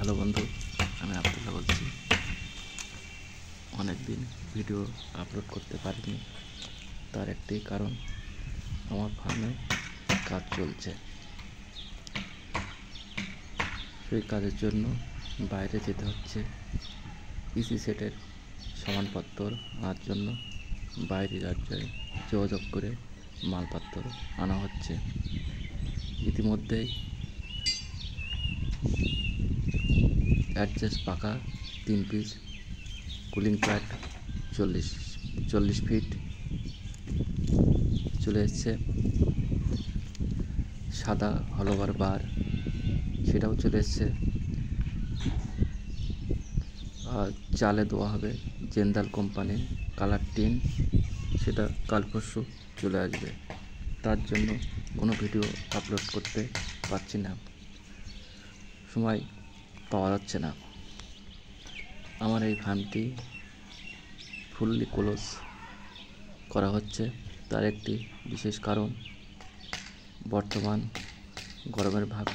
Hello বন্ধু, আমি আব্দুল্লাহ বলছি। অনেক দিন ভিডিও আপলোড করতে পারিনি, তার একটি কারণ আমার ফার্মে কাজ চলছে। সেই কাজের জন্য বাইরে যেতে হচ্ছে। পিসি সেটের সমানপত্র আনার জন্য বাইরে রাজ্যে যোগাযোগ করে মালপত্র আনা হচ্ছে। ইতিমধ্যেই অ্যাডজাস্ট পাকা 3 পিস কুলিং প্যাড 40 ফিট চলে এসছে। সাদা হলোবার বার সেটাও চলে এসছে। আর চালে দেওয়া হবে জেন্দাল কোম্পানির কালার টিন, সেটা কাল পরশু চলে আসবে। তার জন্য কোনো ভিডিও আপলোড করতে পারছি না, সময় পাওয়া যাচ্ছে না। আমার এই ফার্মটি ফুললি ক্লোজ করা হচ্ছে। তার একটি বিশেষ কারণ, বর্তমান গরমের ভাগ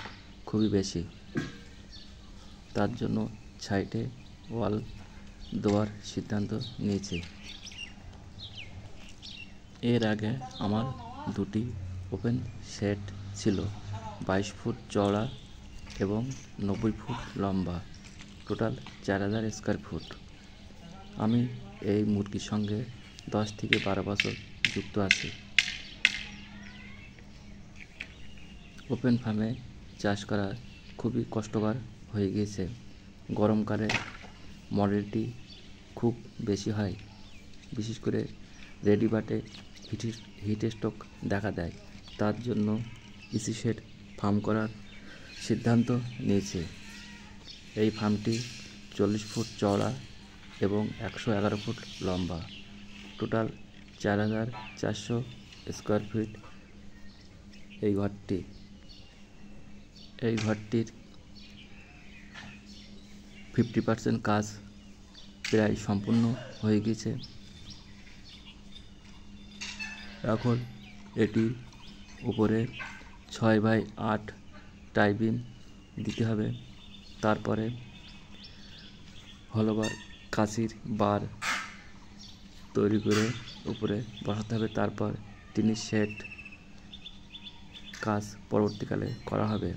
খুবই বেশি, তার জন্য সাইডে ওয়াল দেওয়ার সিদ্ধান্ত নিয়েছি। এর আগে আমার দুটি ওপেন সেট ছিল, 22 ফুট চওড়া এবং 90 ফুট লম্বা, টোটাল 4000 স্কোয়ার ফুট। আমি এই মুরগির সঙ্গে 10 থেকে 12 বছর যুক্ত আছি। ওপেন ফার্মে চাষ করা খুবই কষ্টকর হয়ে গিয়েছে। গরমকালে মর্টালিটি খুব বেশি হয়, বিশেষ করে রেডি বার্ডে হিট স্ট্রোক দেখা দেয়। তার জন্য পিসি সেট ফার্ম করার সিদ্ধান্ত নিয়েছে। এই ফার্মটি 40 ফুট চওড়া এবং 111 ফুট লম্বা, টোটাল 4400 স্কোয়ার ফিট। এই ঘরটির 50% কাজ প্রায় সম্পূর্ণ হয়ে গেছে। এখন এটি উপরে 6x8 টাই বিম দিতে হবে। তারপরে হলোবার কাঁচির বার তৈরি করে উপরে বসাতে হবে। তারপর টিনের শেড কাজ পরবর্তীকালে করা হবে।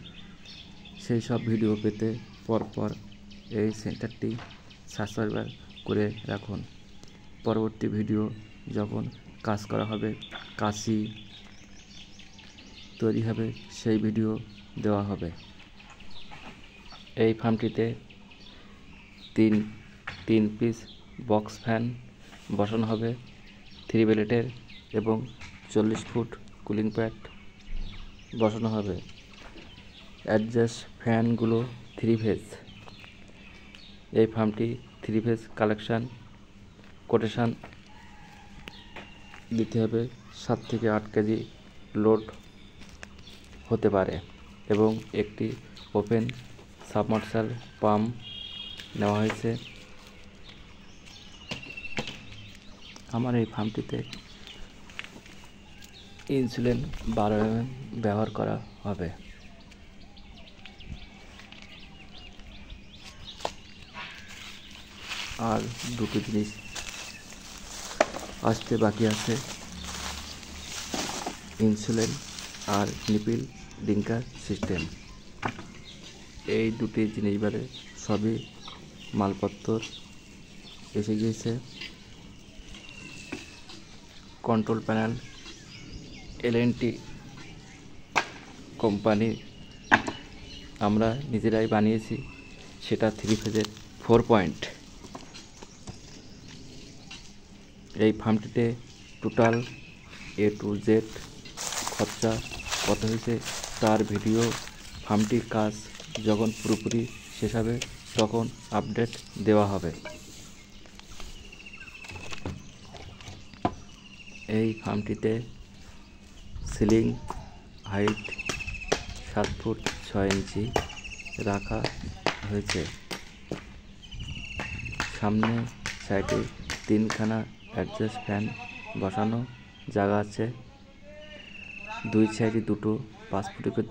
সেই সব ভিডিও পেতে পরপর এই সেন্টারটি সাবস্ক্রাইব করে রাখুন। পরবর্তী ভিডিও যখন কাজ করা হবে, কাঁচি তৈরি হবে, সেই ভিডিও দেওয়া হবে। এই ফার্মটিতে তিন পিস বক্স ফ্যান বসানো হবে 3 ব্লেডের এবং 40 ফুট কুলিং প্যাড বসানো হবে। অ্যাডজাস্ট ফ্যানগুলো 3 ফেজ। এই ফার্মটি 3 ফেজ কোটেশন দিতে হবে। 7 থেকে 8 কেজি লোড হতে পারে এবং একটি ওপেন সাবমার্সাল পাম্প নেওয়া হয়েছে। আমার এই ফার্মটিতে ইনসুলিন 12 mm ব্যবহার করা হবে। আর দুটো জিনিস আসতে বাকি আছে, ইনসুলিন আর নিপিল ডিঙ্কার সিস্টেম। এই দুটি জিনিস বাদে সবই মালপত্র এসে গিয়েছে। কন্ট্রোল প্যানেল L&T কোম্পানি আমরা নিজেরাই বানিয়েছি, সেটা 3 ফেজের 4 পয়েন্ট। এই ফার্মটিতে টোটাল A to Z খরচা কত হয়েছে তার ভিডিও, ফার্মটির কাজ যখন পুরোপুরি শেষ হবে তখন আপডেট দেওয়া হবে। এই ফার্মটিতে সিলিং হাইট 7 ফুট 6 ইঞ্চি রাখা হয়েছে। সামনে সাইডে 3খানা অ্যাডজাস্ট ফ্যান বসানো জায়গা আছে। 2 সাইডে 2টো 5 ফুট করে